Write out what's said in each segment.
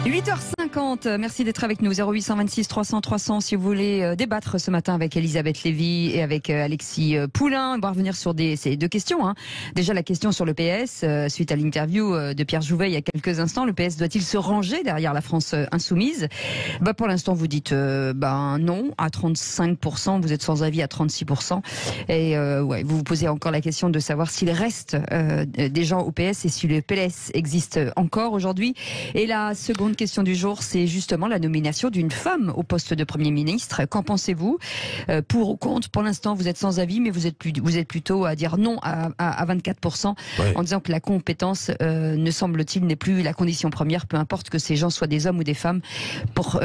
8h50, merci d'être avec nous. 0826 300 300 si vous voulez débattre ce matin avec Elisabeth Lévy et avec Alexis Poulain. On va revenir sur ces deux questions. Déjà la question sur le PS, suite à l'interview de Pierre Jouvet il y a quelques instants, le PS doit-il se ranger derrière la France insoumise? Pour l'instant vous dites non à 35%, vous êtes sans avis à 36%. Et vous vous posez encore la question de savoir s'il reste des gens au PS et si le PS existe encore aujourd'hui. Et la seconde question du jour, c'est justement la nomination d'une femme au poste de Premier ministre. Qu'en pensez-vous? Pour ou contre? Pour l'instant, vous êtes sans avis, mais vous êtes plutôt à dire non à 24%, en disant que la compétence, ne semble-t-il, n'est plus la condition première, peu importe que ces gens soient des hommes ou des femmes, pour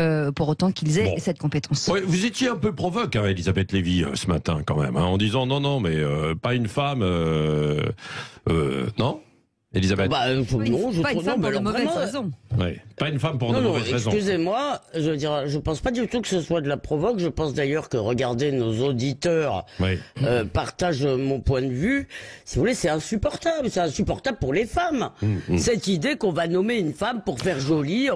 autant qu'ils aient cette compétence. Ouais, vous étiez un peu provoque, Elisabeth Lévy, ce matin, quand même, en disant non, mais pas une femme, non Elisabeth? Non, pas une femme pour de mauvaises raisons. Oui, pas une femme pour de mauvaises raisons. Excusez-moi, je pense pas du tout que ce soit de la provoque. Je pense d'ailleurs que, regardez, nos auditeurs partagent mon point de vue. Si vous voulez, c'est insupportable. C'est insupportable pour les femmes. Cette idée qu'on va nommer une femme pour faire joli,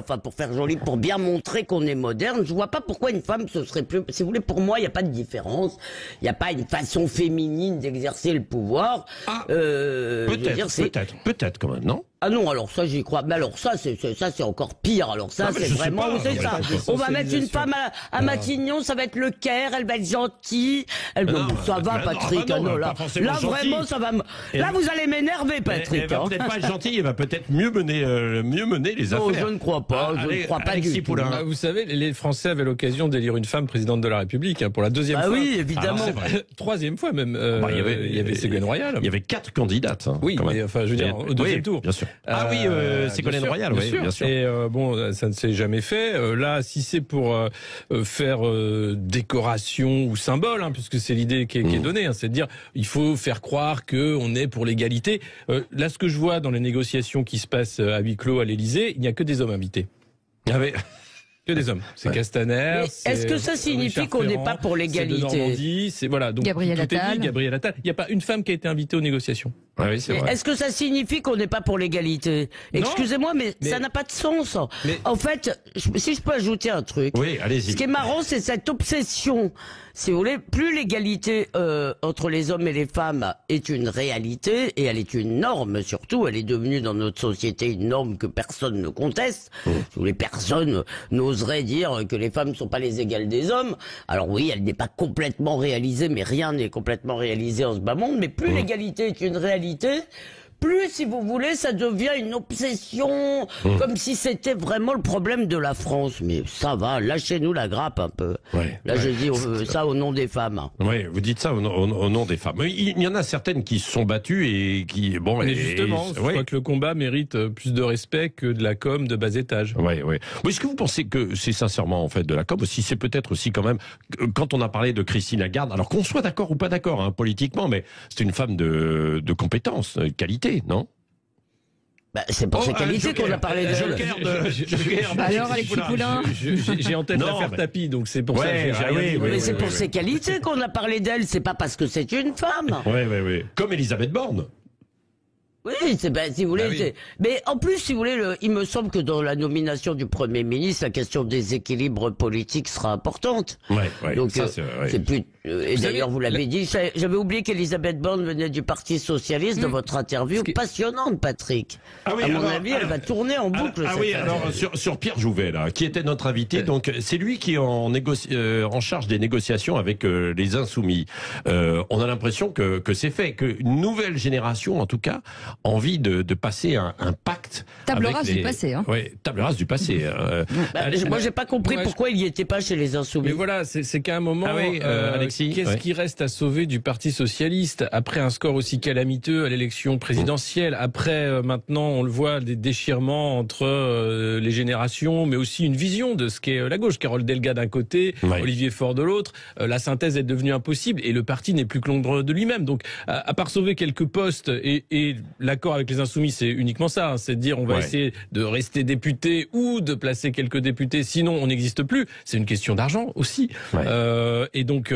pour bien montrer qu'on est moderne. Je vois pas pourquoi une femme ce serait plus. Si vous voulez, pour moi, il n'y a pas de différence. Il n'y a pas une façon féminine d'exercer le pouvoir. Peut-être quand même, non? Ah non, alors ça j'y crois. Mais alors ça c'est encore pire. Alors ça c'est vraiment, c'est ça. On va mettre une femme à Matignon, ça va être le Caire, elle va être gentille. Ça va, Patrick. Là vraiment ça va. Là vous allez m'énerver, Patrick. Elle va peut-être pas être gentille, elle va peut-être mieux mener les affaires. Non, je ne crois pas. Je ne crois pas du tout. Vous savez, les Français avaient l'occasion d'élire une femme présidente de la République pour la deuxième fois. Ah oui, évidemment. Troisième fois même. Il y avait Ségolène Royal. Il y avait 4 candidates. Oui, mais enfin, je veux dire, au deuxième tour. Bien sûr. Ségolène Royal, bien sûr. Et ça ne s'est jamais fait. Là, si c'est pour faire décoration ou symbole, puisque c'est l'idée qui est donnée, c'est de dire il faut faire croire qu'on est pour l'égalité. Là, ce que je vois dans les négociations qui se passent à huis clos à l'Élysée, il n'y a que des hommes invités. Que des hommes. C'est Castaner. Est-ce que ça signifie qu'on n'est pas pour l'égalité? C'est voilà. Donc Gabriel Attal. Gabriel Attal. Il n'y a pas une femme qui a été invitée aux négociations. Oui, c'est vrai. Est-ce que ça signifie qu'on n'est pas pour l'égalité? Excusez-moi, mais ça n'a pas de sens. En fait, si je peux ajouter un truc. Oui, allez-y. Ce qui est marrant, c'est cette obsession. Si vous voulez, plus l'égalité entre les hommes et les femmes est une réalité, et elle est une norme surtout, elle est devenue dans notre société une norme que personne ne conteste. Si vous voulez, personne n'oserait dire que les femmes ne sont pas les égales des hommes. Alors oui, elle n'est pas complètement réalisée, mais rien n'est complètement réalisé en ce bas monde. Mais plus l'égalité est une réalité, plus, si vous voulez, ça devient une obsession, comme si c'était vraiment le problème de la France. Mais ça va, lâchez-nous la grappe un peu. Là, je dis ça au nom des femmes. Oui, vous dites ça au nom des femmes. Il y en a certaines qui se sont battues et qui... Mais justement, je crois que le combat mérite plus de respect que de la com de bas étage. Oui. Est-ce que vous pensez que c'est sincèrement, en fait, de la com aussi? C'est peut-être aussi quand même, quand on a parlé de Christine Lagarde, alors qu'on soit d'accord ou pas d'accord, politiquement, mais c'est une femme de compétence, de qualité. Non? C'est pour ses qualités qu'on a parlé d'elle. Alors, Alexis Poulain, j'ai en tête l'affaire Tapie, donc c'est pour ça que j'ai rien dit. Mais c'est pour ses qualités qu'on a parlé d'elle, c'est pas parce que c'est une femme. Oui. Comme Elisabeth Borne. Oui, si vous voulez. Mais en plus, si vous voulez, il me semble que dans la nomination du Premier ministre, la question des équilibres politiques sera importante. Donc, c'est plus. Et d'ailleurs, vous l'avez dit. J'avais oublié qu'Elisabeth Borne venait du Parti socialiste. De votre interview passionnante, Patrick. À mon avis, elle va tourner en boucle. Alors sur Pierre Jouvet, là, qui était notre invité. Donc, c'est lui qui est en charge des négociations avec les Insoumis. On a l'impression que c'est fait, qu'une nouvelle génération, en tout cas, envie de passer un pacte. Table rase du passé. Oui, table rase du passé. Moi, j'ai pas compris pourquoi il y était pas chez les Insoumis. Mais voilà, c'est qu'à un moment, Alexis, qu'est-ce qui reste à sauver du Parti socialiste après un score aussi calamiteux à l'élection présidentielle? Après, maintenant, on le voit, des déchirements entre les générations, mais aussi une vision de ce qu'est la gauche. Carole Delga d'un côté, Olivier Faure de l'autre. La synthèse est devenue impossible et le parti n'est plus que l'ombre de lui-même. Donc, à part sauver quelques postes et l'accord avec les Insoumis, c'est uniquement ça, hein, c'est de dire on va essayer de rester député ou de placer quelques députés, sinon on n'existe plus. C'est une question d'argent aussi. Et donc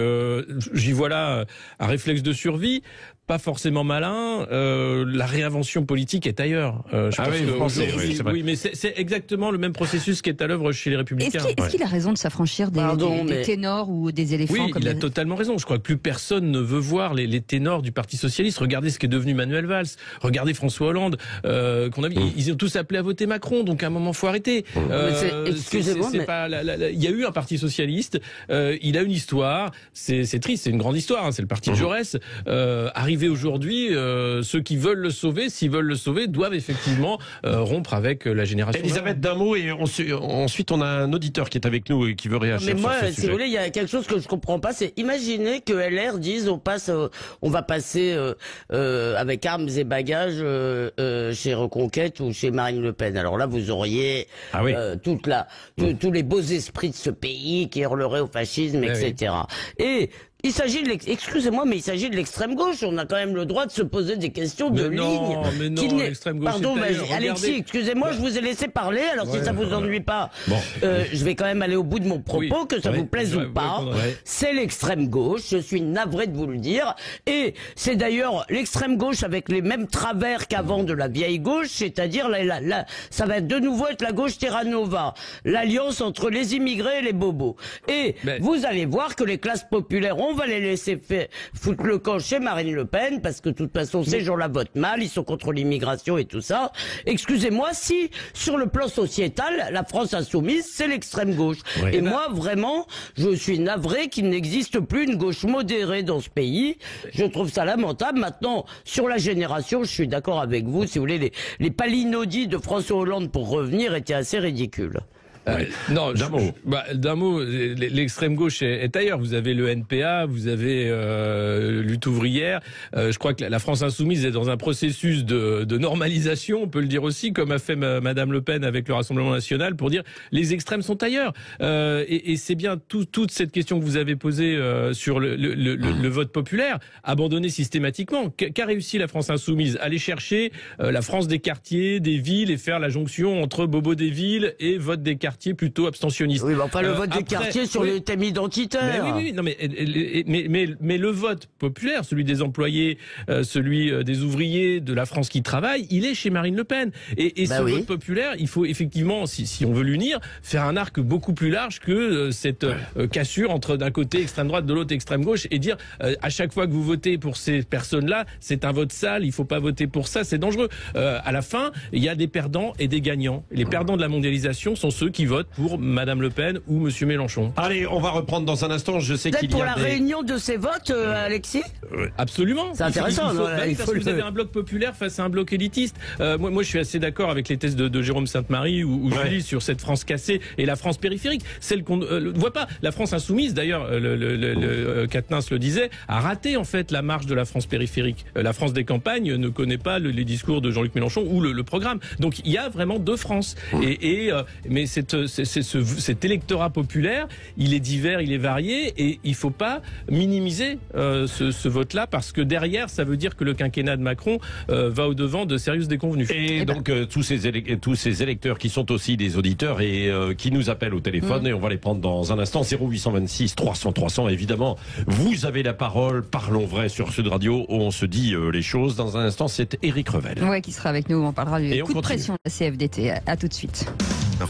j'y vois là un réflexe de survie. Pas forcément malin. La réinvention politique est ailleurs. Oui, mais c'est exactement le même processus qui est à l'œuvre chez les Républicains. Est-ce qu'il a raison de s'affranchir des ténors ou des éléphants? Oui, il a totalement raison. Je crois que plus personne ne veut voir les ténors du Parti socialiste. Regardez ce qu'est devenu Manuel Valls. Regardez François Hollande. Ils ont tous appelé à voter Macron. Donc à un moment, faut arrêter. Excusez-moi, il y a eu un Parti socialiste. Il a une histoire. C'est triste. C'est une grande histoire. Hein, c'est le parti de Jaurès. Arrivé aujourd'hui, ceux qui veulent le sauver, s'ils veulent le sauver, doivent effectivement rompre avec la génération. Elisabeth, d'un mot, et ensuite on a un auditeur qui est avec nous et qui veut réagir. Mais moi, sur ce si sujet. vous voulez, il y a quelque chose que je comprends pas, c'est imaginer que LR dise on va passer avec armes et bagages chez Reconquête ou chez Marine Le Pen. Alors là, vous auriez tous les beaux esprits de ce pays qui hurleraient au fascisme, etc. Et il s'agit excusez-moi, mais il s'agit de l'extrême gauche. On a quand même le droit de se poser des questions de ligne. Mais non, l'extrême gauche. Pardon, Alexis, excusez-moi, je vous ai laissé parler. Alors si ça vous ennuie pas, je vais quand même aller au bout de mon propos, que ça vous plaise ou pas. C'est l'extrême gauche. Je suis navré de vous le dire. Et c'est d'ailleurs l'extrême gauche avec les mêmes travers qu'avant de la vieille gauche, c'est-à-dire ça va de nouveau être la gauche Terra Nova, l'alliance entre les immigrés et les bobos. Et vous allez voir que les classes populaires on va les laisser foutre le camp chez Marine Le Pen, parce que de toute façon, ces gens-là votent mal, ils sont contre l'immigration et tout ça. Excusez-moi, si, sur le plan sociétal, la France insoumise, c'est l'extrême gauche. Et moi, vraiment, je suis navré qu'il n'existe plus une gauche modérée dans ce pays. Je trouve ça lamentable. Maintenant, sur la génération, je suis d'accord avec vous, si vous voulez, les palinodies de François Hollande pour revenir étaient assez ridicules. Non, d'un mot, l'extrême gauche est ailleurs. Vous avez le NPA, vous avez lutte ouvrière. Je crois que la France insoumise est dans un processus de normalisation, on peut le dire aussi, comme a fait Madame Le Pen avec le Rassemblement national, pour dire les extrêmes sont ailleurs. Et c'est bien toute cette question que vous avez posée sur le vote populaire, abandonné systématiquement. Qu'a réussi la France insoumise? Aller chercher la France des quartiers, des villes, et faire la jonction entre bobo des villes et vote des quartiers plutôt abstentionniste. Oui, mais enfin, le vote des quartiers sur les thèmes identitaires. Oui, non, mais le vote populaire, celui des employés, celui des ouvriers, de la France qui travaille, il est chez Marine Le Pen. Et ce vote populaire, il faut effectivement, si on veut l'unir, faire un arc beaucoup plus large que cette cassure entre d'un côté extrême droite, de l'autre extrême gauche, et dire à chaque fois que vous votez pour ces personnes-là, c'est un vote sale, il faut pas voter pour ça, c'est dangereux. À la fin, il y a des perdants et des gagnants. Les perdants de la mondialisation sont ceux qui votent pour Madame Le Pen ou Monsieur Mélenchon. Allez, on va reprendre dans un instant. Je sais qu'il y a pour la réunion de ces votes, Alexis. Absolument. C'est intéressant. Parce que vous avez un bloc populaire face à un bloc élitiste. Moi, je suis assez d'accord avec les thèses de Jérôme Sainte-Marie ou Julie sur cette France cassée et la France périphérique, celle qu'on ne voit pas. La France insoumise, d'ailleurs, Quatennens le disait, a raté en fait la marche de la France périphérique. La France des campagnes ne connaît pas les discours de Jean-Luc Mélenchon ou le programme. Donc il y a vraiment deux France. Mais cet électorat populaire, il est divers, il est varié, et il faut pas minimiser ce vote-là, parce que derrière, ça veut dire que le quinquennat de Macron va au-devant de sérieuses déconvenues. Et donc tous ces électeurs qui sont aussi des auditeurs et qui nous appellent au téléphone, et on va les prendre dans un instant. 0826 300 300, évidemment. Vous avez la parole, parlons vrai sur Sud Radio, où on se dit les choses. Dans un instant, c'est Éric Revel. Ouais, qui sera avec nous. On parlera du coup de pression de la CFDT. À tout de suite.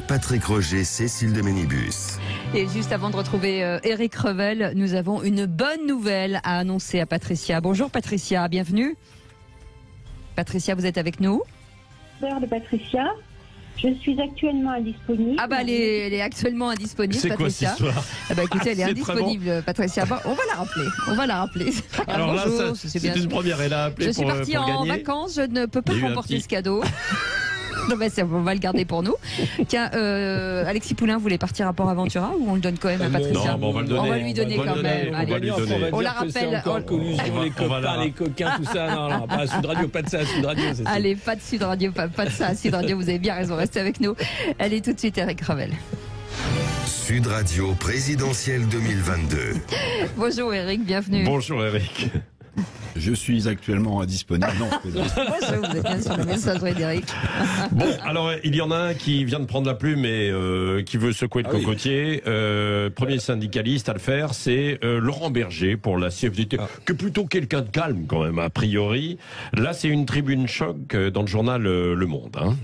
Patrick Roger, Cécile de Ménibus. Et juste avant de retrouver Éric Revel, nous avons une bonne nouvelle à annoncer à Patricia. Bonjour Patricia, bienvenue. Patricia, vous êtes avec nous? Bonjour de Patricia. Je suis actuellement indisponible. Ah bah elle est actuellement indisponible, c'est Patricia. Quoi, cette histoire? Ah bah écoutez, elle est C'est indisponible, Patricia. Bon, on va la rappeler. Alors là, bonjour, c'est une première. Elle a appelé je suis partie en vacances, je ne peux pas remporter ce cadeau. Non, mais on va le garder pour nous. Tiens, Alexis Poulain voulait partir à Port Aventura, ou on le donne quand même à Patricia? Non, on va le donner. On va lui donner quand même. On la rappelle. Les copains, les coquins, tout ça. Non, pas à Sud Radio, pas de ça à Sud Radio. Allez, pas de Sud Radio, pas de ça à Sud Radio. Vous avez bien raison, restez avec nous. Allez, tout de suite, Éric Revel. Sud Radio présidentielle 2022. Bonjour Éric, bienvenue. Bonjour Éric. Je suis actuellement disponible. Non, je plaisante. Vous êtes bien sur la messagerie d'Éric. Bon, alors il y en a un qui vient de prendre la plume et qui veut secouer le cocotier. Premier syndicaliste à le faire, c'est Laurent Berger pour la CFDT, que plutôt quelqu'un de calme quand même, a priori. Là, c'est une tribune choc dans le journal Le Monde. Hein.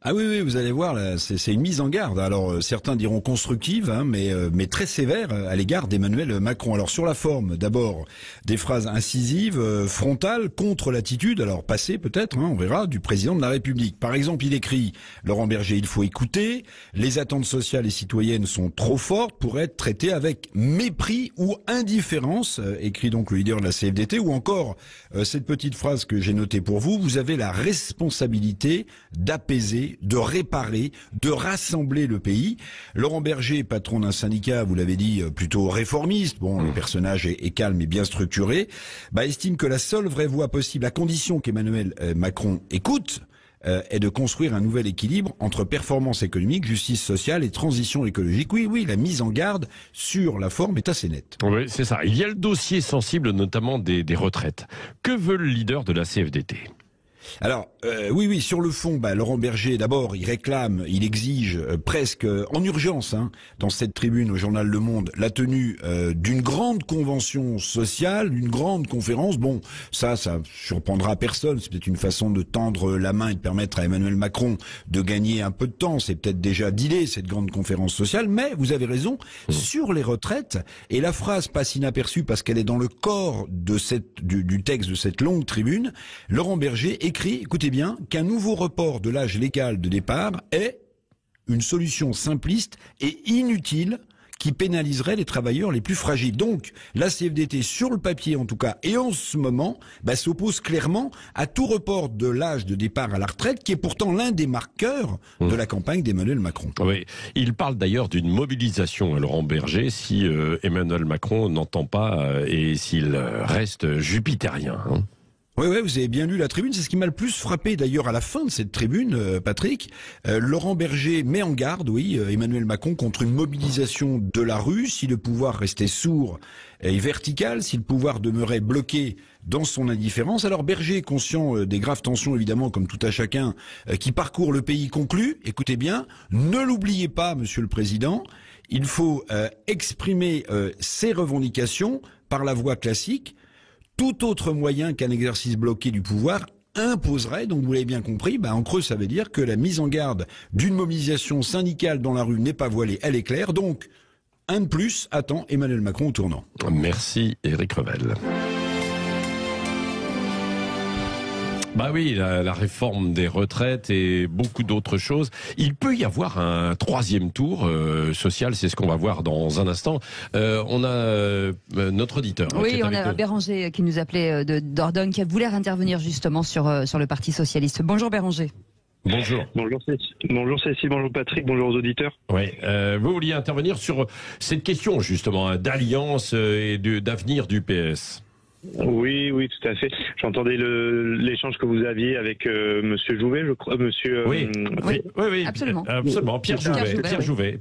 Ah oui, vous allez voir, là, c'est une mise en garde. Alors certains diront constructive, hein, mais très sévère à l'égard d'Emmanuel Macron. Alors sur la forme, d'abord des phrases incisives, frontales, contre l'attitude, alors passée peut-être, hein, on verra, du président de la République. Par exemple, il écrit, Laurent Berger, il faut écouter, les attentes sociales et citoyennes sont trop fortes pour être traitées avec mépris ou indifférence, écrit donc le leader de la CFDT, ou encore cette petite phrase que j'ai notée pour vous, vous avez la responsabilité d'apaiser, de réparer, de rassembler le pays. Laurent Berger, patron d'un syndicat, vous l'avez dit, plutôt réformiste, bon, le personnage est calme et bien structuré, estime que la seule vraie voie possible, à condition qu'Emmanuel Macron écoute, est de construire un nouvel équilibre entre performance économique, justice sociale et transition écologique. Oui, la mise en garde sur la forme est assez nette. Oui, c'est ça. Il y a le dossier sensible, notamment des retraites. Que veut le leader de la CFDT ? Alors, oui, sur le fond, Laurent Berger, d'abord, il réclame, il exige presque en urgence, hein, dans cette tribune au journal Le Monde, la tenue d'une grande convention sociale, d'une grande conférence. Bon, ça surprendra personne. C'est peut-être une façon de tendre la main et de permettre à Emmanuel Macron de gagner un peu de temps. C'est peut-être déjà dealé, cette grande conférence sociale. Mais vous avez raison, sur les retraites, et la phrase passe inaperçue parce qu'elle est dans le corps de du texte de cette longue tribune, Laurent Berger écrit, écoutez bien, qu'un nouveau report de l'âge légal de départ est une solution simpliste et inutile qui pénaliserait les travailleurs les plus fragiles. Donc, la CFDT, sur le papier en tout cas, et en ce moment, s'oppose clairement à tout report de l'âge de départ à la retraite, qui est pourtant l'un des marqueurs de la campagne d'Emmanuel Macron. Oui, il parle d'ailleurs d'une mobilisation, Laurent Berger, si Emmanuel Macron n'entend pas et s'il reste jupitérien. Hein. Oui, vous avez bien lu la tribune. C'est ce qui m'a le plus frappé d'ailleurs à la fin de cette tribune, Patrick. Laurent Berger met en garde, Emmanuel Macron, contre une mobilisation de la rue si le pouvoir restait sourd et vertical, si le pouvoir demeurait bloqué dans son indifférence. Alors Berger, conscient des graves tensions, évidemment, comme tout à chacun, qui parcourt le pays, conclut, écoutez bien, ne l'oubliez pas, Monsieur le Président, il faut exprimer ses revendications par la voie classique. Tout autre moyen qu'un exercice bloqué du pouvoir imposerait, donc vous l'avez bien compris, en creux ça veut dire que la mise en garde d'une mobilisation syndicale dans la rue n'est pas voilée, elle est claire, donc un de plus attend Emmanuel Macron au tournant. Merci Éric Revel. Oui, la réforme des retraites et beaucoup d'autres choses. Il peut y avoir un troisième tour social, c'est ce qu'on va voir dans un instant. On a notre auditeur. Oui, on a Béranger qui nous appelait de Dordogne, qui voulait intervenir justement sur le Parti Socialiste. Bonjour Béranger. Bonjour. Bonjour Cécile, bonjour Patrick, bonjour aux auditeurs. Oui, vous vouliez intervenir sur cette question justement d'alliance et d'avenir du PS. Oui, tout à fait. J'entendais l'échange que vous aviez avec Monsieur Jouvet, je crois, Monsieur. Oui, absolument. Pierre Jouvet,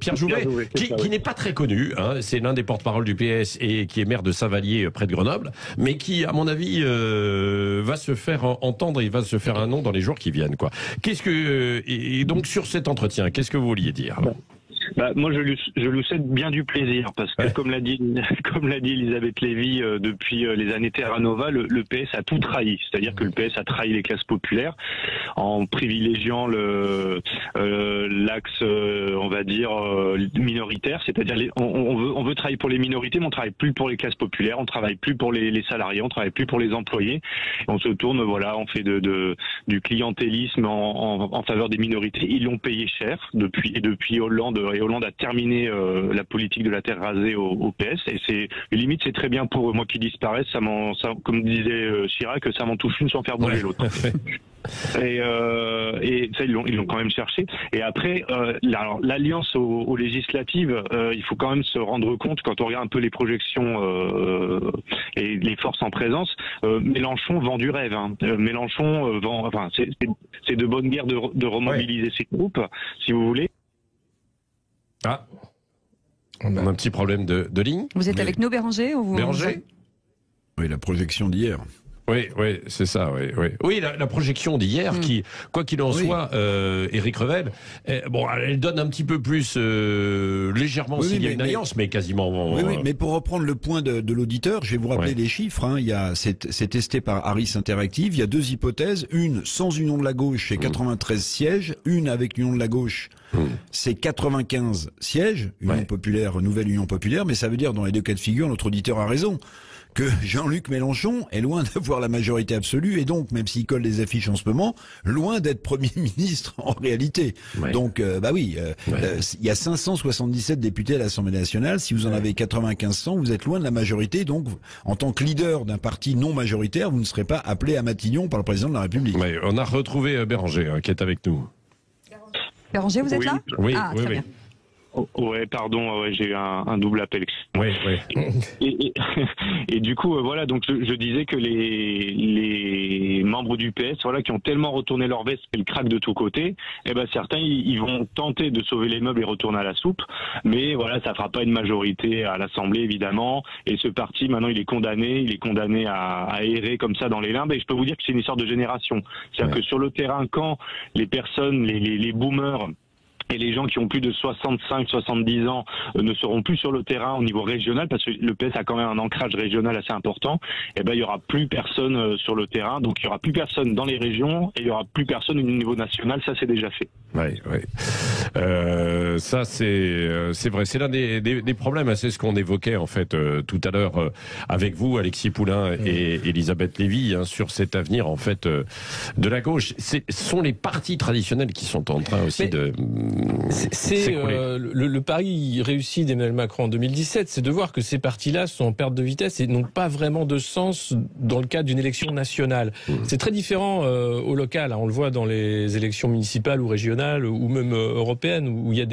qui n'est pas très connu. Hein, c'est l'un des porte-parole du PS et qui est maire de Saint-Vallier près de Grenoble, mais qui, à mon avis, va se faire entendre et va se faire un nom dans les jours qui viennent, quoi. Et donc sur cet entretien, qu'est-ce que vous vouliez dire? Moi, je lui souhaite bien du plaisir parce que, comme l'a dit Elisabeth Lévy, depuis les années Terra Nova, le PS a tout trahi. C'est-à-dire que le PS a trahi les classes populaires en privilégiant l'axe, on va dire, minoritaire. C'est-à-dire, on veut travailler pour les minorités, mais on travaille plus pour les classes populaires, on travaille plus pour les salariés, on travaille plus pour les employés. Et on se tourne, on fait du clientélisme en faveur des minorités. Ils l'ont payé cher depuis Hollande. Et Hollande a terminé la politique de la terre rasée au PS, et limite c'est très bien pour eux. Moi qui disparaissent, comme disait Chirac, ça m'en touche une sans faire bouger l'autre. Et ça ils l'ont quand même cherché. Et après l'alliance aux législatives, il faut quand même se rendre compte, quand on regarde un peu les projections et les forces en présence, Mélenchon vend du rêve. Hein. Mélenchon c'est de bonne guerre de remobiliser ces groupes, si vous voulez. On a un petit problème de ligne. Vous êtes avec nous, Béranger, ou vous... Béranger ? Oui, la projection d'hier. Oui, c'est ça, oui. Oui, la projection d'hier, qui, quoi qu'il en soit, Éric Revel, elle donne un petit peu plus légèrement s'il y a une alliance, mais quasiment. Oui, mais pour reprendre le point de l'auditeur, je vais vous rappeler les chiffres. Hein. C'est testé par Harris Interactive. Il y a deux hypothèses. Une sans union de la gauche, c'est 93 sièges. Une avec l'union de la gauche, c'est 95 sièges. Union populaire, nouvelle Union populaire. Mais ça veut dire, dans les deux cas de figure, notre auditeur a raison, que Jean-Luc Mélenchon est loin d'avoir la majorité absolue et donc, même s'il colle des affiches en ce moment, loin d'être Premier ministre en réalité. Donc, il y a 577 députés à l'Assemblée nationale. Si vous en avez 9500, vous êtes loin de la majorité. Donc, en tant que leader d'un parti non majoritaire, vous ne serez pas appelé à Matignon par le président de la République. On a retrouvé Béranger, qui est avec nous. Béranger, vous êtes là? Oui, très bien. Pardon, j'ai eu un double appel. Oui. Et du coup, donc je disais que les membres du PS, qui ont tellement retourné leur veste, fait le crack de tous côtés, certains, ils vont tenter de sauver les meubles et retourner à la soupe, mais ça fera pas une majorité à l'Assemblée, évidemment, et ce parti, maintenant, il est condamné à errer comme ça dans les limbes, et je peux vous dire que c'est une histoire de génération. C'est-à-dire que sur le terrain, quand les personnes, les boomers, et les gens qui ont plus de 65-70 ans ne seront plus sur le terrain au niveau régional, parce que le PS a quand même un ancrage régional assez important, il y aura plus personne sur le terrain, donc il y aura plus personne dans les régions, et il y aura plus personne au niveau national, ça c'est déjà fait. Ça c'est vrai, c'est l'un des problèmes, c'est ce qu'on évoquait en fait tout à l'heure avec vous, Alexis Poulain et Elisabeth Lévy, sur cet avenir en fait de la gauche. Ce sont les partis traditionnels qui sont en train aussi c'est le pari réussi d'Emmanuel Macron en 2017, c'est de voir que ces partis-là sont en perte de vitesse et n'ont pas vraiment de sens dans le cadre d'une élection nationale. C'est très différent au local, on le voit dans les élections municipales ou régionales ou même européennes où il y a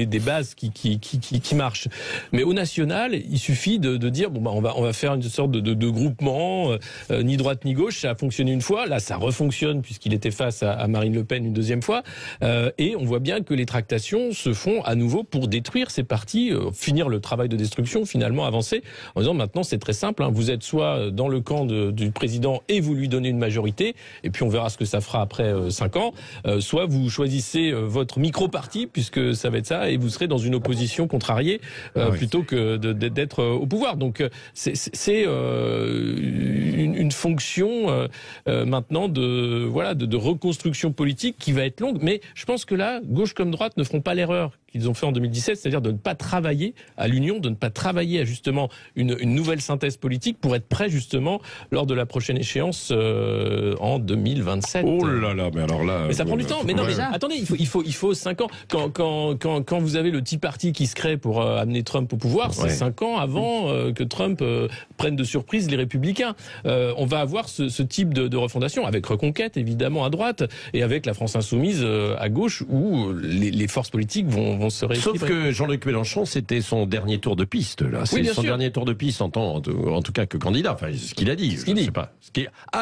des bases qui marchent. Mais au national, il suffit de dire on va faire une sorte de groupement, ni droite ni gauche, ça a fonctionné une fois, là ça refonctionne puisqu'il était face à Marine Le Pen une deuxième fois, et on voit bien que les tractations se font à nouveau pour détruire ces partis, finir le travail de destruction, finalement avancer, en disant maintenant c'est très simple, vous êtes soit dans le camp du président et vous lui donnez une majorité, et puis on verra ce que ça fera après 5 ans, soit vous choisissez votre micro-parti, puisque ça va être ça, et vous serez dans une opposition contrariée, plutôt que d'être au pouvoir. Donc c'est une fonction maintenant de reconstruction politique qui va être longue, mais je pense que là, gauche comme droite ne feront pas l'erreur qu'ils ont fait en 2017, c'est-à-dire de ne pas travailler à l'union, de ne pas travailler à justement une nouvelle synthèse politique pour être prêt justement lors de la prochaine échéance en 2027. Oh là là, mais alors là... Mais ça prend du temps. Mais non, mais attendez, il faut 5 ans. Quand vous avez le Tea Party qui se crée pour amener Trump au pouvoir, c'est 5 ans avant que Trump prenne de surprise les Républicains. On va avoir ce type de refondation, avec Reconquête évidemment à droite, et avec la France Insoumise à gauche, où les forces politiques vont se rééquilibrer. Sauf que Jean-Luc Mélenchon, c'était son dernier tour de piste, là. C'est son dernier tour de piste en tout cas que candidat. Enfin, c'est ce qu'il a dit. Ce qu'il dit. Sais pas.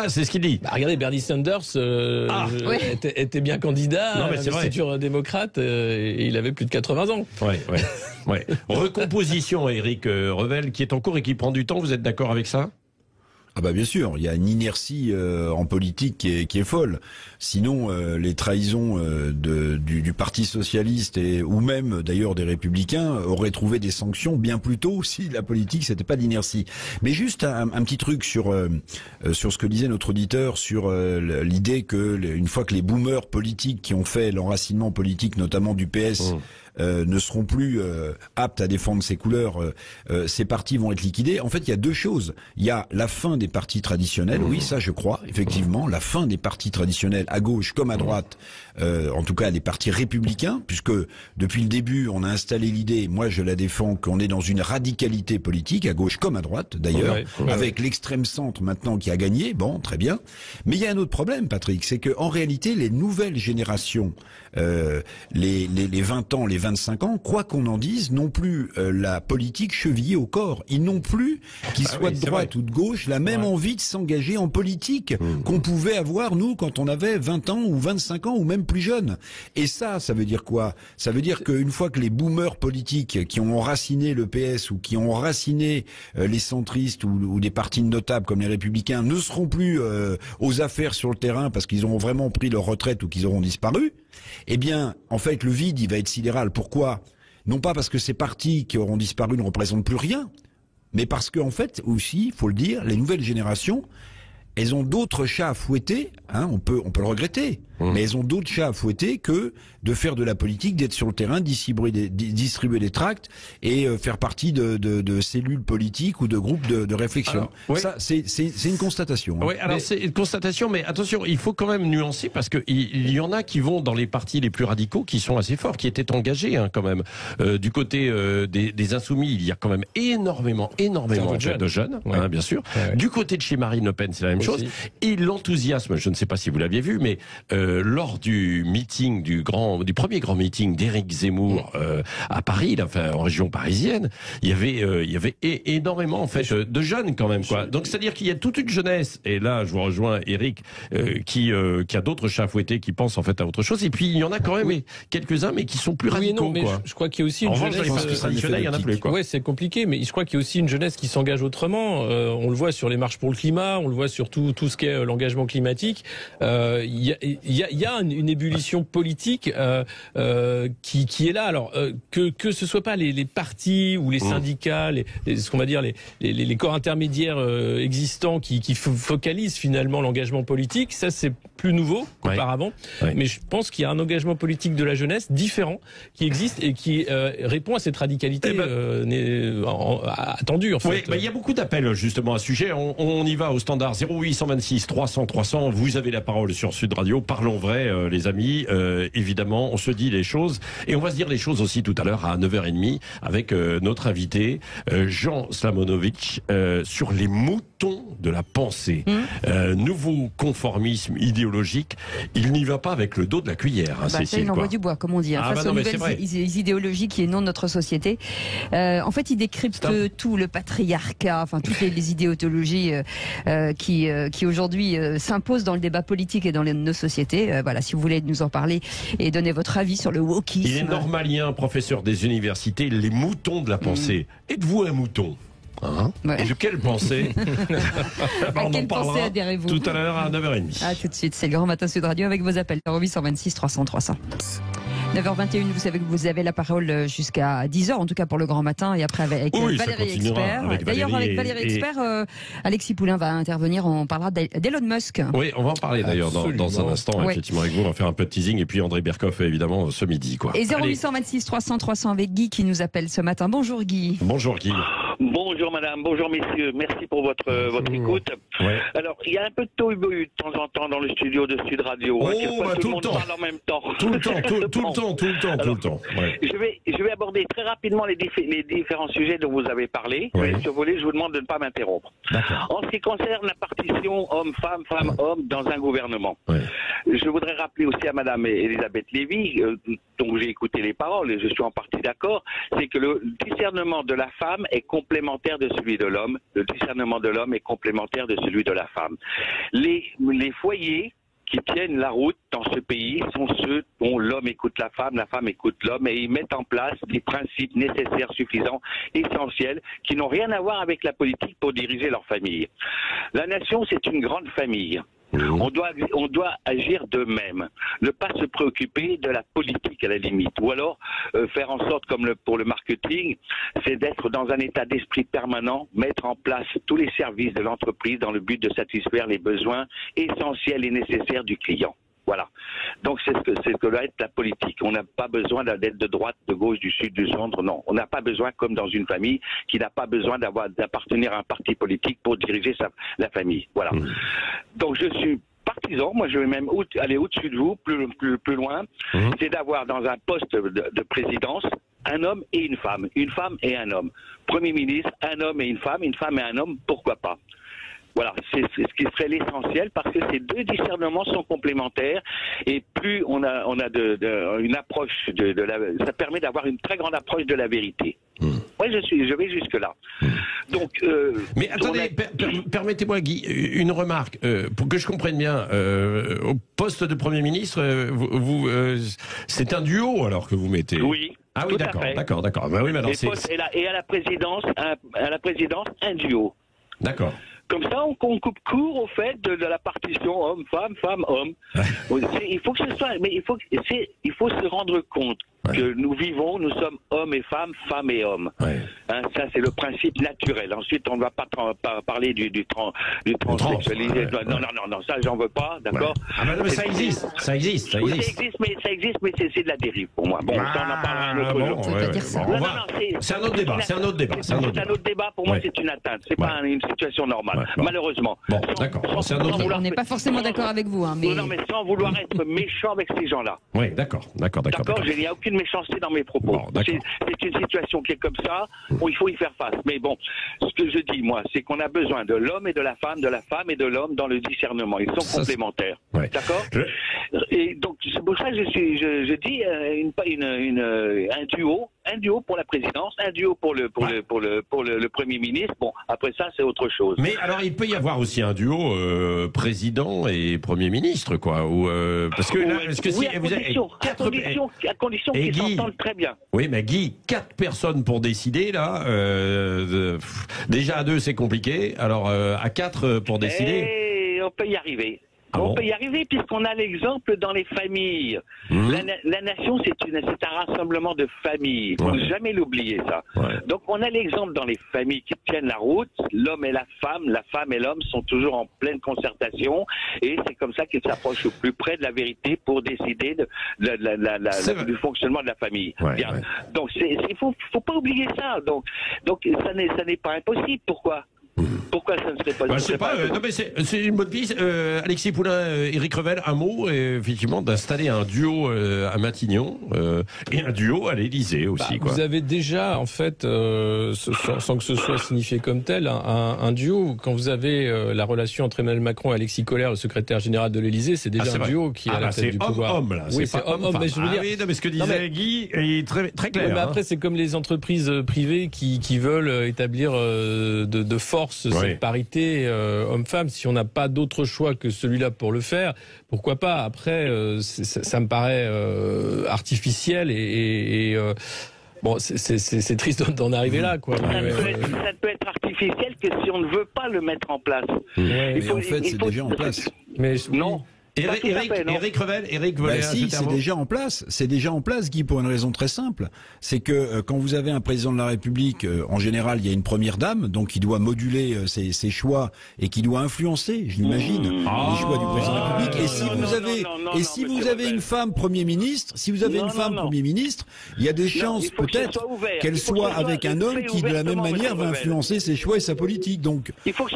C'est ce qu'il dit. Regardez, Bernie Sanders était bien candidat, investiture démocrate, et il avait plus de 80 ans. Ouais. Recomposition, Éric Revel, qui est en cours et qui prend du temps. Vous êtes d'accord avec ça ? Bien sûr, il y a une inertie en politique qui est folle. Sinon, les trahisons du Parti socialiste ou même d'ailleurs des Républicains auraient trouvé des sanctions bien plus tôt si la politique c'était pas d'inertie. Mais juste un petit truc sur ce que disait notre auditeur sur l'idée que une fois que les boomers politiques qui ont fait l'enracinement politique, notamment du PS, ne seront plus aptes à défendre ces couleurs, ces partis vont être liquidés. En fait, il y a deux choses. Il y a la fin des partis traditionnels, oui, ça je crois, effectivement, la fin des partis traditionnels à gauche comme à droite, en tout cas des partis républicains, puisque depuis le début, on a installé l'idée, moi je la défends, qu'on est dans une radicalité politique, à gauche comme à droite d'ailleurs, avec l'extrême centre maintenant qui a gagné, bon, très bien. Mais il y a un autre problème, Patrick, c'est que en réalité, les nouvelles générations, les 20 ans, les 25 25 ans, quoi qu'on en dise, n'ont plus la politique chevillée au corps. Ils n'ont plus, qu'ils soient de droite ou de gauche, la même envie de s'engager en politique qu'on pouvait avoir, nous, quand on avait 20 ans ou 25 ans ou même plus jeune. Et ça veut dire quoi? Ça veut dire qu'une fois que les boomers politiques qui ont enraciné le PS ou qui ont enraciné les centristes ou des partis notables comme les Républicains ne seront plus aux affaires sur le terrain parce qu'ils auront vraiment pris leur retraite ou qu'ils auront disparu, eh bien, en fait, le vide, il va être sidéral. Pourquoi? Non pas parce que ces partis qui auront disparu ne représentent plus rien, mais parce qu'en fait, aussi, il faut le dire, les nouvelles générations, elles ont d'autres chats à fouetter, hein, on peut le regretter, mais elles ont d'autres chats à fouetter que de faire de la politique, d'être sur le terrain, distribuer des tracts et faire partie de cellules politiques ou de groupes de réflexion. Alors, ça, c'est une constatation. Hein. Oui, alors c'est une constatation, mais attention, il faut quand même nuancer parce que il y en a qui vont dans les partis les plus radicaux, qui sont assez forts, qui étaient engagés hein, quand même. Du côté des Insoumis, il y a quand même énormément de jeunes, hein, bien sûr. Ouais. Du côté de chez Marine Le Pen, c'est la même chose. Et l'enthousiasme, je ne sais pas si vous l'aviez vu, mais lors du meeting du premier grand meeting d'Éric Zemmour à Paris, enfin en région parisienne, il y avait énormément en fait de jeunes quand même quoi. Donc c'est-à-dire qu'il y a toute une jeunesse. Et là, je vous rejoins, Éric, qui a d'autres chats à fouetter, qui pensent en fait à autre chose. Et puis il y en a quand même quelques-uns, mais qui sont plus radicaux. Non, mais quoi. Je crois qu'il y a aussi une jeunesse. Traditionnelle, il y en a plus. Ouais, c'est compliqué, mais je crois qu'il y a aussi une jeunesse qui s'engage autrement. On le voit sur les marches pour le climat, on le voit sur tout ce qu'est l'engagement climatique. Il y a une ébullition politique qui est là. Alors que ce soit pas les partis ou les syndicats, ce qu'on va dire les corps intermédiaires existants qui focalisent finalement l'engagement politique, ça c'est plus nouveau qu'auparavant. Ouais. Mais je pense qu'il y a un engagement politique de la jeunesse différent qui existe et qui répond à cette radicalité attendue en fait. Oui, il y a beaucoup d'appels justement à ce sujet. On y va au standard 0826 300 300. Vous avez la parole sur Sud Radio. Parlons vrai, les amis. Évidemment, on se dit les choses et on va se dire les choses aussi tout à l'heure à 9h30 avec notre invité Jean Slamonovitch sur les moutons de la pensée. Nouveau conformisme idéologique. Il n'y va pas avec le dos de la cuillère, hein, Cécile. Il envoie du bois, comme on dit, face aux nouvelles idéologies qui est non de notre société. En fait, il décrypte tout le patriarcat, enfin toutes les idéologies qui aujourd'hui s'imposent dans le débat politique et dans nos sociétés. Voilà, si vous voulez nous en parler et donner votre avis sur le wokisme. Il est normalien, professeur des universités, les moutons de la pensée. Êtes-vous un mouton? Et de quelle pensée? À quelle pensée adhérez-vous? Tout à l'heure à 9h30. À tout de suite, c'est le Grand Matin Sud Radio avec vos appels 0826 300 300. 9h21, vous savez que vous avez la parole jusqu'à 10h, en tout cas pour le Grand Matin, et après avec Valérie Expert. D'ailleurs, avec Valérie Expert, Alexis Poulain va intervenir, on parlera d'Elon Musk. Oui, on va en parler d'ailleurs dans un instant, effectivement, avec vous. On va faire un peu de teasing, et puis André Berkoff, évidemment, ce midi. Quoi. Et 0826 300 300 avec Guy qui nous appelle ce matin. Bonjour Guy. Bonjour Guy. Bonjour madame, bonjour messieurs, merci pour votre écoute. Ouais. Alors, il y a un peu de tohu-bohu de temps en temps dans le studio de Sud Radio. Tout le temps. Parle en même temps. Tout le temps. Ouais. Je vais aborder très rapidement les différents sujets dont vous avez parlé. Ouais. Si vous voulez, je vous demande de ne pas m'interrompre. En ce qui concerne la partition homme-femme, femme-homme dans un gouvernement, je voudrais rappeler aussi à madame Elisabeth Lévy, dont j'ai écouté les paroles et je suis en partie d'accord, c'est que le discernement de la femme est complémentaire de celui de l'homme, le discernement de l'homme est complémentaire de celui de la femme. Les foyers qui tiennent la route dans ce pays sont ceux dont l'homme écoute la femme écoute l'homme, et ils mettent en place des principes nécessaires, suffisants, essentiels, qui n'ont rien à voir avec la politique pour diriger leur famille. La nation, c'est une grande famille. On doit agir de même, ne pas se préoccuper de la politique à la limite, ou alors faire en sorte, comme pour le marketing, c'est d'être dans un état d'esprit permanent, mettre en place tous les services de l'entreprise dans le but de satisfaire les besoins essentiels et nécessaires du client. Voilà. Donc c'est ce que doit être la politique. On n'a pas besoin d'être de droite, de gauche, du sud, du centre. Non, on n'a pas besoin, comme dans une famille, qui n'a pas besoin d'appartenir à un parti politique pour diriger la famille. Voilà. Donc je suis partisan. Moi, je vais même aller au-dessus de vous, plus loin. C'est d'avoir dans un poste de présidence un homme et une femme et un homme. Premier ministre, un homme et une femme et un homme. Pourquoi pas? Voilà, c'est ce qui serait l'essentiel, parce que ces deux discernements sont complémentaires, et plus on a une approche ça permet d'avoir une très grande approche de la vérité. Moi, je vais jusque là. Donc, mais attendez, permettez-moi, Guy, une remarque pour que je comprenne bien. Au poste de Premier ministre, c'est un duo alors que vous mettez. Oui. Ah oui, d'accord. Ben oui, mais alors et à la présidence, un duo. D'accord. Comme ça, on coupe court au fait de la partition homme-femme, femme-homme. Il faut que ce soit, mais il faut se rendre compte que nous vivons, nous sommes hommes et femmes, femmes et hommes. Ouais. Hein, ça, c'est le principe naturel. Ensuite, on ne va pas parler du transsexualisé. Non, ça, j'en veux pas, d'accord. Ouais. Ah ben, mais ça existe. Oui, ça existe, mais c'est de la dérive pour moi. Bon, ça, on en parlera un autre jour. C'est un autre débat. Pour moi, c'est une atteinte. C'est pas une situation normale, malheureusement. Bon, d'accord. On n'est pas forcément d'accord avec vous, hein, mais. Non, mais sans vouloir être méchant avec ces gens-là. Oui, d'accord. Il n'y a aucune méchanceté dans mes propos. Bon, c'est une situation qui est comme ça, il faut y faire face. Mais bon, ce que je dis, moi, c'est qu'on a besoin de l'homme et de la femme et de l'homme dans le discernement. Ils sont complémentaires. Ouais. D'accord. Et donc, c'est pour ça que je dis un duo pour la présidence, un duo pour le Premier ministre. Bon, après ça, c'est autre chose. Mais alors, il peut y avoir aussi un duo président et Premier ministre, quoi. Parce que là, à condition qu'ils s'entendent très bien. Oui, mais Guy, 4 personnes pour décider, là, déjà à 2, c'est compliqué. Alors, à 4 pour décider... Et on peut y arriver. On peut y arriver puisqu'on a l'exemple dans les familles. La nation, c'est un rassemblement de familles. Il ne faut jamais l'oublier, ça. Ouais. Donc, on a l'exemple dans les familles qui tiennent la route. L'homme et la femme et l'homme sont toujours en pleine concertation. Et c'est comme ça qu'ils s'approchent au plus près de la vérité pour décider du fonctionnement de la famille. Ouais, bien. Ouais. Donc, il faut pas oublier ça. Donc ça n'est pas impossible. Pourquoi ça ne serait pas... je sais pas, non mais c'est une bonne piste. Alexis Poulain, Éric Revel, un mot, effectivement, d'installer un duo à Matignon et un duo à l'Élysée aussi. Quoi. Vous avez déjà, en fait, sans que ce soit signifié comme tel, un duo. Quand vous avez la relation entre Emmanuel Macron et Alexis Kohler, le secrétaire général de l'Élysée, c'est déjà un duo qui est à la tête du pouvoir. Homme, là. Oui, c'est homme. Mais je veux dire... oui, non, mais ce que disait Guy est très, très clair. Mais après, c'est comme les entreprises privées qui veulent établir de force cette parité homme-femme. Si on n'a pas d'autre choix que celui-là pour le faire, pourquoi pas. Après, ça me paraît artificiel et bon, c'est triste d'en arriver là, quoi. Ça ne peut être artificiel que si on ne veut pas le mettre en place. Mais en fait, c'est déjà en place. Mais non. Éric Revel, c'est déjà en place. C'est déjà en place, Guy, pour une raison très simple. C'est que quand vous avez un président de la République, en général, il y a une première dame, donc qui doit moduler ses choix et qui doit influencer, je l'imagine, les choix du président de la République. Et si vous avez une femme Premier ministre, il y a des chances peut-être qu'elle soit avec un homme qui, de la même manière, va influencer ses choix et sa politique. Donc,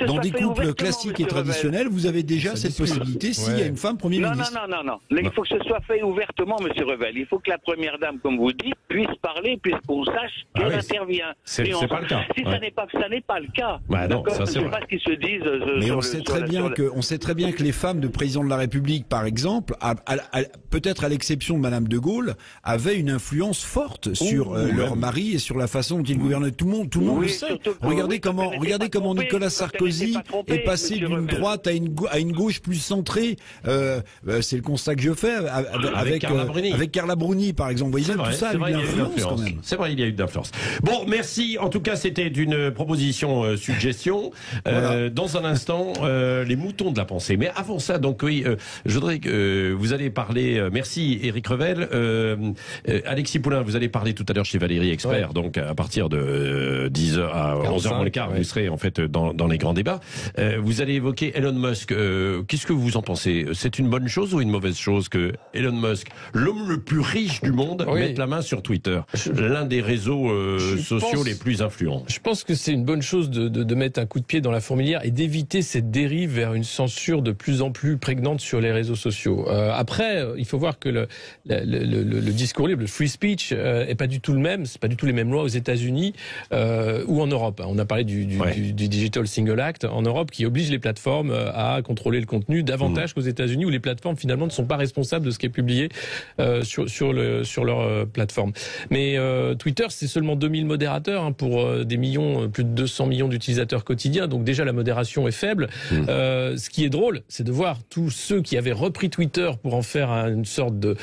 dans des couples classiques et traditionnels, vous avez déjà cette possibilité s'il y a une femme Premier ministre. Non. Il faut que ce soit fait ouvertement, Monsieur Revel. Il faut que la première dame, comme vous dites, puisse parler, puisqu'on sache qu'elle intervient. C'est pas le cas. Si ça n'est pas le cas, non, ça c'est vrai. pas ce qu'ils se disent. Mais on sait très bien que les femmes de président de la République, par exemple, peut-être à l'exception de Madame de Gaulle, avaient une influence forte sur leur mari et sur la façon dont ils gouvernaient. Tout le monde le sait. Regardez comment Nicolas Sarkozy est passé d'une droite à une gauche plus centrée. C'est le constat que je fais avec Carla Bruni, par exemple. Vous voyez, tout ça a eu de l'influence quand même. C'est vrai, il y a eu de l'influence. Bon, merci. En tout cas, c'était une proposition suggestion. Voilà. Dans un instant, les moutons de la pensée. Mais avant ça, donc oui, je voudrais que vous allez parler. Merci, Éric Revel. Alexis Poulain, vous allez parler tout à l'heure chez Valérie Expert. Donc à partir de 10h à 11h moins le quart, vous serez en fait dans les grands débats. Vous allez évoquer Elon Musk. Qu'est-ce que vous en pensez? c'est une bonne chose ou une mauvaise chose que Elon Musk, l'homme le plus riche du monde, mette la main sur Twitter, l'un des réseaux sociaux les plus influents? Je pense que c'est une bonne chose de mettre un coup de pied dans la fourmilière et d'éviter cette dérive vers une censure de plus en plus prégnante sur les réseaux sociaux. Après, il faut voir que le discours libre, le free speech, est pas du tout le même. C'est pas du tout les mêmes lois aux États-Unis ou en Europe. On a parlé du Digital Single Act en Europe qui oblige les plateformes à contrôler le contenu davantage qu'aux États-Unis où les plateformes finalement ne sont pas responsables de ce qui est publié sur leur plateforme. Mais Twitter, c'est seulement 2000 modérateurs pour des millions, plus de 200 millions d'utilisateurs quotidiens. Donc déjà la modération est faible. Ce qui est drôle, c'est de voir tous ceux qui avaient repris Twitter pour en faire une sorte de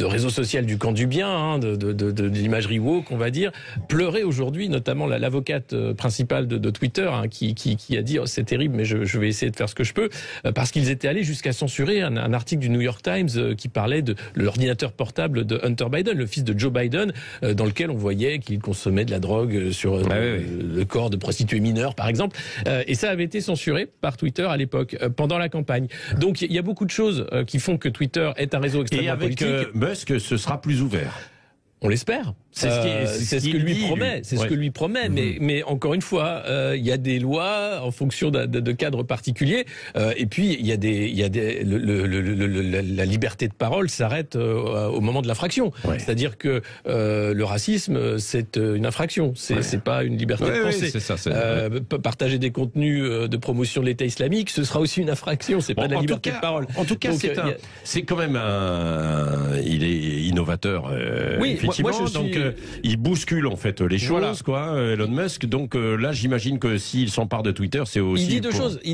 réseau social du camp du bien, de l'imagerie woke, on va dire, pleurer aujourd'hui, notamment l'avocate principale de Twitter, qui a dit c'est terrible, mais je vais essayer de faire ce que je peux, parce qu'ils étaient allés jusqu'à censurer un article du New York Times qui parlait de l'ordinateur portable de Hunter Biden, le fils de Joe Biden, dans lequel on voyait qu'il consommait de la drogue sur le corps de prostituées mineures, par exemple. Et ça avait été censuré par Twitter à l'époque, pendant la campagne. Donc il y a beaucoup de choses qui font que Twitter est un réseau extrêmement politique. Et avec Musk, ce sera plus ouvert. On l'espère. C'est ce que lui promet. C'est ce que lui promet. Mais encore une fois, il y a des lois en fonction de cadres particuliers. Et puis il y a la liberté de parole s'arrête au moment de l'infraction. C'est-à-dire que le racisme, c'est une infraction. C'est pas une liberté de penser. C'est ça, partager des contenus de promotion de l'État islamique, ce sera aussi une infraction. C'est pas de la liberté de parole. En tout cas, c'est quand même il est innovateur. Effectivement. Il bouscule en fait les choses, Elon Musk. Donc là, j'imagine que s'il s'empare de Twitter, c'est aussi. Il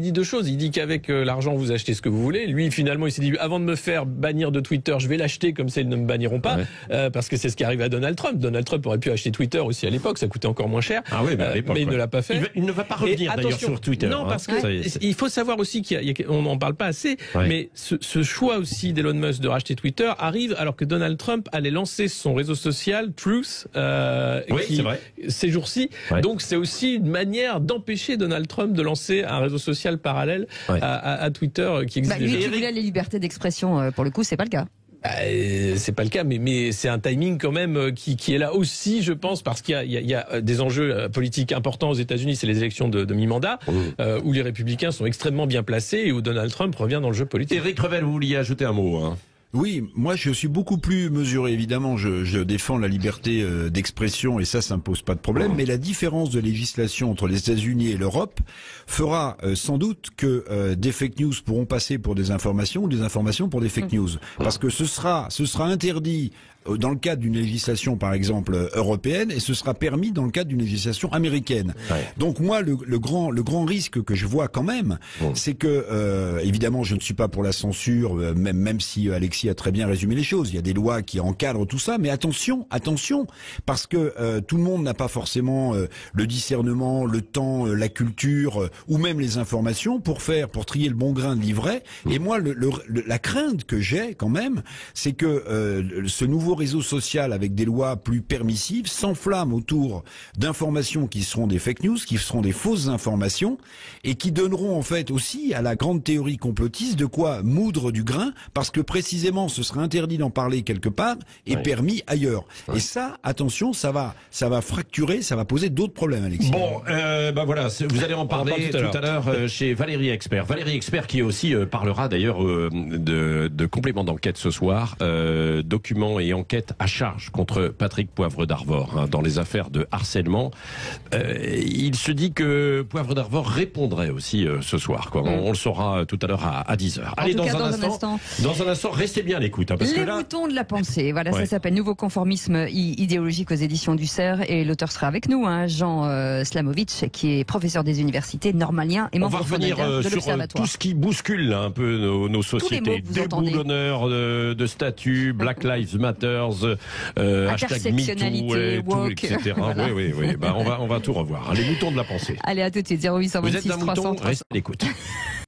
dit deux choses. Il dit qu'avec l'argent, vous achetez ce que vous voulez. Lui, finalement, il s'est dit avant de me faire bannir de Twitter, je vais l'acheter comme ça, ils ne me banniront pas, parce que c'est ce qui arrive à Donald Trump. Donald Trump aurait pu acheter Twitter aussi à l'époque, ça coûtait encore moins cher. Mais il ne l'a pas fait. Il ne va pas revenir d'ailleurs sur Twitter. Non, parce que il faut savoir aussi qu'on n'en parle pas assez. Mais ce choix aussi d'Elon Musk de racheter Twitter arrive alors que Donald Trump allait lancer son réseau social Truth. C'est vrai. Ces jours-ci. Donc c'est aussi une manière d'empêcher Donald Trump de lancer un réseau social parallèle à Twitter qui existe déjà. Lui qui voulait les libertés d'expression, pour le coup, c'est pas le cas. C'est pas le cas, mais c'est un timing quand même qui est là aussi, je pense, parce qu'il y a des enjeux politiques importants aux États-Unis, c'est les élections de mi-mandat, où les républicains sont extrêmement bien placés et où Donald Trump revient dans le jeu politique. Éric Revel, vous vouliez ajouter un mot, Oui, moi je suis beaucoup plus mesuré, évidemment, je défends la liberté d'expression et ça me pose pas de problème, mais la différence de législation entre les États-Unis et l'Europe fera sans doute que des fake news pourront passer pour des informations ou des informations pour des fake news. Parce que ce sera interdit dans le cadre d'une législation, par exemple, européenne, et ce sera permis dans le cadre d'une législation américaine. Donc moi, le grand risque que je vois quand même, c'est que, évidemment, je ne suis pas pour la censure, même si Alexis a très bien résumé les choses. Il y a des lois qui encadrent tout ça, mais attention, parce que tout le monde n'a pas forcément le discernement, le temps, la culture, ou même les informations pour trier le bon grain de l'ivraie. Et moi, la crainte que j'ai quand même, c'est que ce nouveau réseau social avec des lois plus permissives s'enflamme autour d'informations qui seront des fake news, qui seront des fausses informations et qui donneront en fait aussi à la grande théorie complotiste de quoi moudre du grain parce que précisément ce sera interdit d'en parler quelque part et permis ailleurs. Et ça, attention, ça va fracturer, ça va poser d'autres problèmes, Alexis. Bon, voilà, vous allez en parler tout à l'heure chez Valérie Expert. Valérie Expert qui aussi parlera d'ailleurs de complément d'enquête ce soir, documents et enquête à charge contre Patrick Poivre d'Arvor dans les affaires de harcèlement. Il se dit que Poivre d'Arvor répondrait aussi ce soir. On le saura tout à l'heure à 10h. Allez, dans un instant, restez bien à l'écoute. Les boutons de la pensée, voilà, ça s'appelle Nouveau conformisme idéologique aux éditions du CERF et l'auteur sera avec nous, Jean Slamovic, qui est professeur des universités normalien et membre fondateur de l'Observatoire. Tout ce qui bouscule un peu nos sociétés, déboulonneurs de statut, Black Lives Matter, hashtag MeToo, woke, etc. Voilà. Oui. On va tout revoir. Les moutons de la pensée. Allez, à tout de suite. 0826 Vous êtes un mouton, 300. restez à l'écoute.